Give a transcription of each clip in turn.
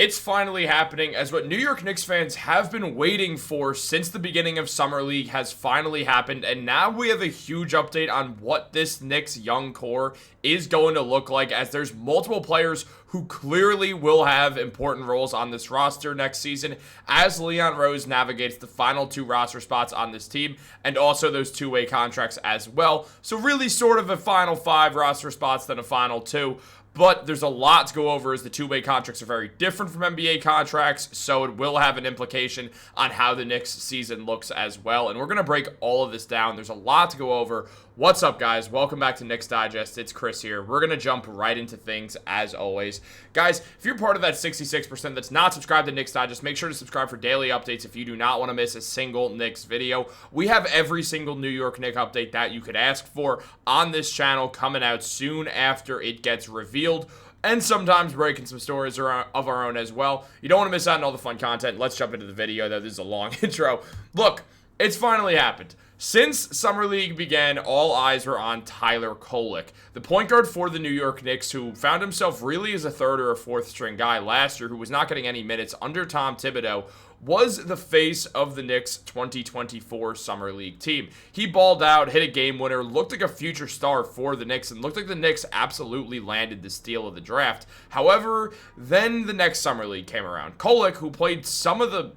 it's finally happening, as what New York Knicks fans have been waiting for since the beginning of Summer League has finally happened, and now we have a huge update on what this Knicks young core is going to look like, as there's multiple players who clearly will have important roles on this roster next season as Leon Rose navigates the final 2 roster spots on this team, and also those 2-way contracts as well. So really sort of a final 5 roster spots than a final 2. But there's a lot to go over, as the 2-way contracts are very different from NBA contracts, so it will have an implication on how the Knicks season looks as well. And we're going to break all of this down. There's a lot to go over. What's up, guys? Welcome back to Knicks Digest. It's Chris here. We're going to jump right into things, as always. Guys, if you're part of that 66% that's not subscribed to Knicks Digest, make sure to subscribe for daily updates if you do not want to miss a single Knicks video. We have every single New York Knicks update that you could ask for on this channel coming out soon after it gets revealed, and sometimes breaking some stories of our own as well. You don't want to miss out on all the fun content. Let's jump into the video, though. This is a long intro. Look, it's finally happened. Since Summer League began, all eyes were on Tyler Kolek, the point guard for the New York Knicks, who found himself really as a 3rd or a 4th string guy last year, who was not getting any minutes under Tom Thibodeau, was the face of the Knicks 2024 Summer League team. He balled out, hit a game winner, looked like a future star for the Knicks, and looked like the Knicks absolutely landed the steal of the draft. However, then the next Summer League came around. Kolek, who played some of the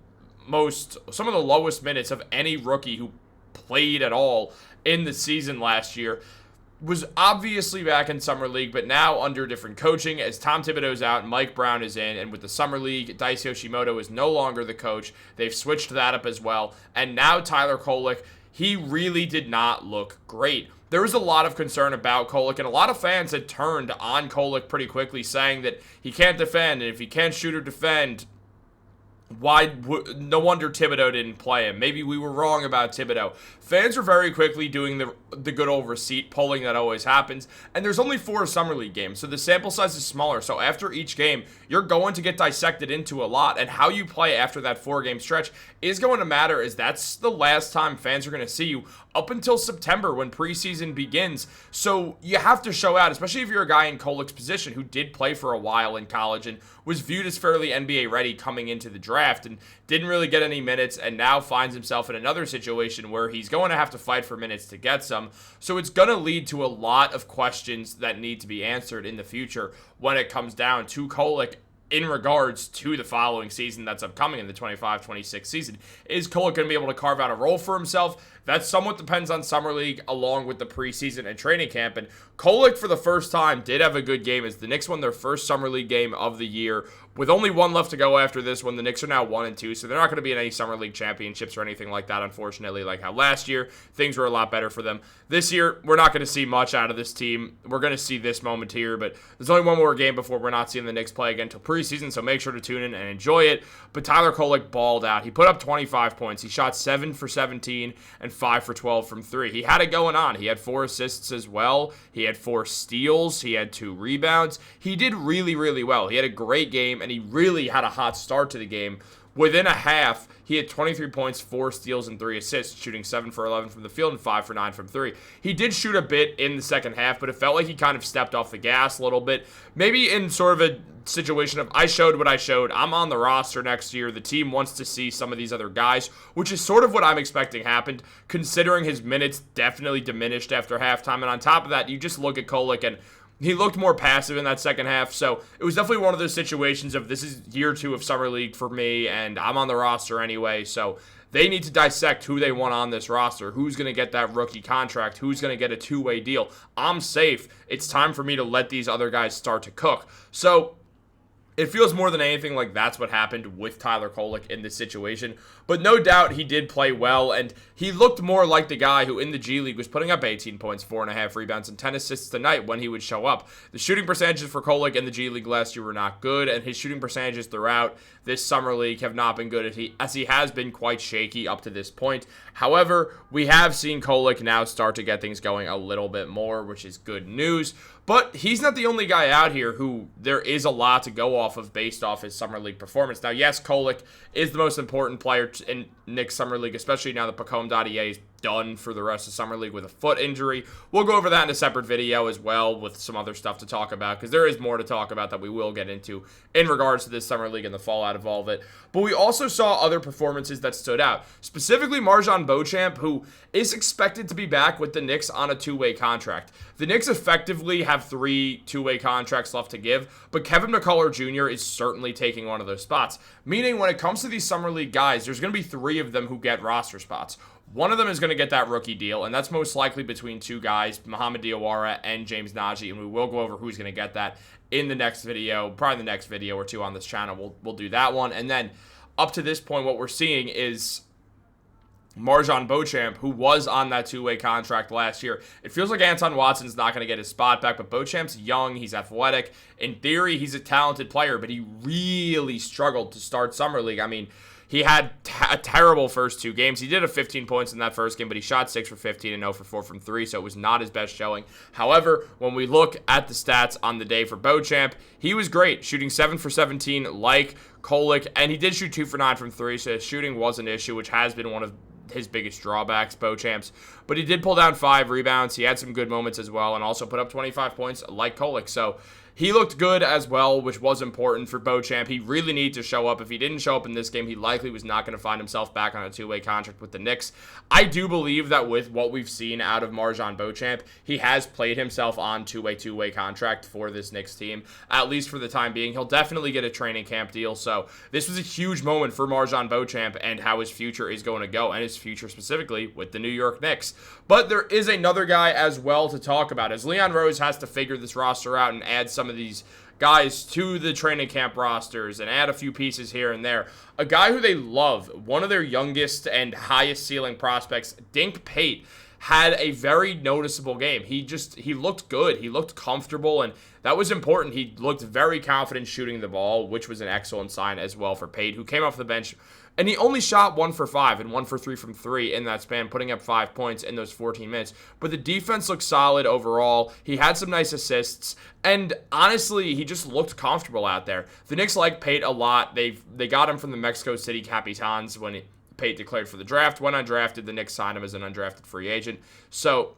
lowest minutes of any rookie who played at all in the season last year, was obviously back in Summer League, but now under different coaching, as Tom Thibodeau's out, Mike Brown is in, and with the Summer League, Dice Yoshimoto is no longer the coach. They've switched that up as well, and now Tyler Kolek, he really did not look great. There was a lot of concern about Kolek, and a lot of fans had turned on Kolek pretty quickly, saying that he can't defend, and if he can't shoot or defend, no wonder Thibodeau didn't play him. Maybe we were wrong about Thibodeau. Fans are very quickly doing the good old receipt polling that always happens, and there's only 4 Summer League games, so the sample size is smaller. So after each game, you're going to get dissected into a lot, and how you play after that 4-game stretch is going to matter, as that's the last time fans are going to see you up until September when preseason begins. So you have to show out, especially if you're a guy in Kolek's position who did play for a while in college and was viewed as fairly NBA ready coming into the draft, and didn't really get any minutes, and now finds himself in another situation where he's going to have to fight for minutes to get some. So it's going to lead to a lot of questions that need to be answered in the future when it comes down to Kolek in regards to the following season that's upcoming in the 25-26 season. Is Kolek going to be able to carve out a role for himself? That somewhat depends on Summer League along with the preseason and training camp. And Kolek, for the first time, did have a good game as the Knicks won their first Summer League game of the year. With only 1 left to go after this one, the Knicks are now 1-2, so they're not going to be in any Summer League championships or anything like that, unfortunately, like how last year things were a lot better for them. This year, we're not going to see much out of this team. We're going to see this moment here, but there's only one more game before we're not seeing the Knicks play again until preseason, so make sure to tune in and enjoy it. But Tyler Kolek balled out. He put up 25 points. He shot 7 for 17 and 5 for 12 from 3. He had it going on. He had 4 assists as well. He had 4 steals. He had 2 rebounds. He did really, really well. He had a great game, and he really had a hot start to the game. Within a half, he had 23 points, 4 steals, and 3 assists, shooting 7 for 11 from the field and 5 for 9 from 3. He did shoot a bit in the second half, but it felt like he kind of stepped off the gas a little bit. Maybe in sort of a situation of, I showed what I showed. I'm on the roster next year. The team wants to see some of these other guys, which is sort of what I'm expecting happened, considering his minutes definitely diminished after halftime. And on top of that, you just look at Kolek, and he looked more passive in that second half, so it was definitely one of those situations of, this is year 2 of Summer League for me, and I'm on the roster anyway, so they need to dissect who they want on this roster, who's going to get that rookie contract, who's going to get a 2-way deal. I'm safe. It's time for me to let these other guys start to cook. So it feels more than anything like that's what happened with Tyler Kolek in this situation. But no doubt he did play well, and he looked more like the guy who in the G League was putting up 18 points, 4.5 rebounds, and 10 assists a night when he would show up. The shooting percentages for Kolek in the G League last year were not good, and his shooting percentages throughout this Summer League have not been good, as he has been quite shaky up to this point. However, we have seen Kolek now start to get things going a little bit more, which is good news. But he's not the only guy out here who there is a lot to go off of based off his Summer League performance. Now, yes, Kolek is the most important player in Knicks Summer League, especially now that Pacom.ea is done for the rest of Summer League with a foot injury. We'll go over that in a separate video as well with some other stuff to talk about, because there is more to talk about that we will get into in regards to this Summer League and the fallout of all of it. But we also saw other performances that stood out, specifically Marjon Bochamp, who is expected to be back with the Knicks on a two-way contract. The Knicks effectively have 3 two-way contracts left to give, but Kevin McCullough Jr. is certainly taking one of those spots, meaning when it comes to these Summer League guys, there's going to be 3 of them who get roster spots. One of them is going to get that rookie deal, and that's most likely between 2 guys, Mohamed Diawara and James Naji, and we will go over who's going to get that in the next video, probably the next video or 2 on this channel. We'll do that one, and then up to this point, what we're seeing is Marjon Bochamp, who was on that two-way contract last year. It feels like Anton Watson's not going to get his spot back, but Bochamp's young, he's athletic. In theory, he's a talented player, but he really struggled to start Summer League. I mean, he had a terrible first 2 games. He did have 15 points in that first game, but he shot 6 for 15 and 0 for 4 from 3, so it was not his best showing. However, when we look at the stats on the day for Bochamp, he was great, shooting 7 for 17 like Kolek, and he did shoot 2 for 9 from 3, so his shooting was an issue, which has been one of his biggest drawbacks, Bochamp's. But he did pull down 5 rebounds. He had some good moments as well, and also put up 25 points like Kolek. So he looked good as well, which was important for Bochamp. He really needed to show up. If he didn't show up in this game, he likely was not going to find himself back on a two-way contract with the Knicks. I do believe that with what we've seen out of Marjon Bochamp, he has played himself on two-way contract for this Knicks team, at least for the time being. He'll definitely get a training camp deal. So this was a huge moment for Marjon Bochamp and how his future is going to go, and his future specifically with the New York Knicks. But there is another guy as well to talk about, as Leon Rose has to figure this roster out and add some of these guys to the training camp rosters and add a few pieces here and there. A guy who they love, one of their youngest and highest ceiling prospects, Dink Pate, had a very noticeable game. He looked good. He looked comfortable, and that was important. He looked very confident shooting the ball, which was an excellent sign as well for Pate, who came off the bench. And he only shot 1 for 5 and 1 for 3 from 3 in that span, putting up 5 points in those 14 minutes. But the defense looked solid overall. He had some nice assists. And honestly, he just looked comfortable out there. The Knicks like Pate a lot. They got him from the Mexico City Capitans when Pate declared for the draft. Went undrafted. The Knicks signed him as an undrafted free agent. So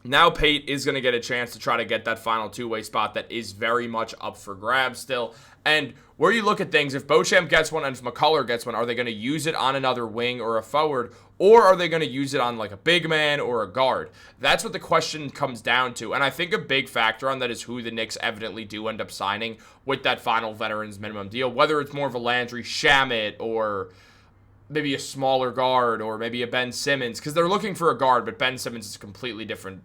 now Pate is going to get a chance to try to get that final two-way spot that is very much up for grabs still. And where you look at things, if Bochamp gets one and if McCullough gets one, are they going to use it on another wing or a forward? Or are they going to use it on like a big man or a guard? That's what the question comes down to. And I think a big factor on that is who the Knicks evidently do end up signing with that final veterans minimum deal. Whether it's more of a Landry Shamet or maybe a smaller guard or maybe a Ben Simmons. Because they're looking for a guard, but Ben Simmons is a completely different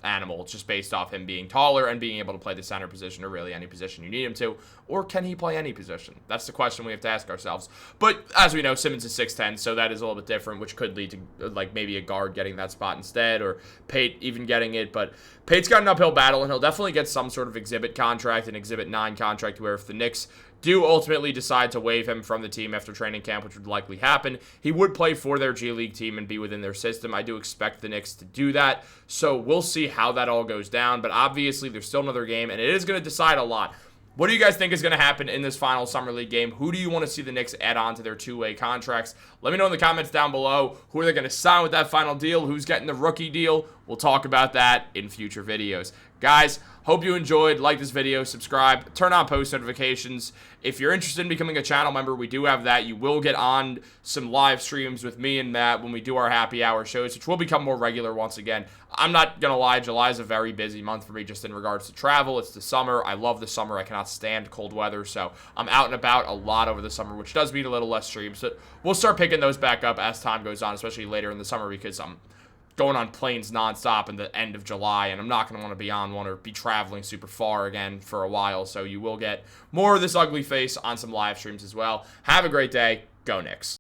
animal. It's just based off him being taller and being able to play the center position or really any position you need him to. Or can he play any position? That's the question we have to ask ourselves. But as we know, Simmons is 6'10", so that is a little bit different, which could lead to like maybe a guard getting that spot instead or Pate even getting it. But Pate's got an uphill battle, and he'll definitely get some sort of exhibit contract, an exhibit 9 contract, where if the Knicks do ultimately decide to waive him from the team after training camp, which would likely happen, he would play for their G League team and be within their system. I do expect the Knicks to do that, so we'll see how that all goes down. But obviously, there's still another game, and it is going to decide a lot. What do you guys think is going to happen in this final Summer League game? Who do you want to see the Knicks add on to their two-way contracts? Let me know in the comments down below. Who are they going to sign with that final deal? Who's getting the rookie deal? We'll talk about that in future videos. Guys, hope you enjoyed. Like this video, subscribe, turn on post notifications. If you're interested in becoming a channel member, we do have that. You will get on some live streams with me and Matt when we do our happy hour shows, which will become more regular once again. I'm not going to lie, July is a very busy month for me just in regards to travel. It's the summer. I love the summer. I cannot stand cold weather, so I'm out and about a lot over the summer, which does mean a little less streams. So we'll start picking those back up as time goes on, especially later in the summer, because I'm going on planes nonstop in the end of July, and I'm not going to want to be on one or be traveling super far again for a while. So you will get more of this ugly face on some live streams as well. Have a great day. Go Knicks.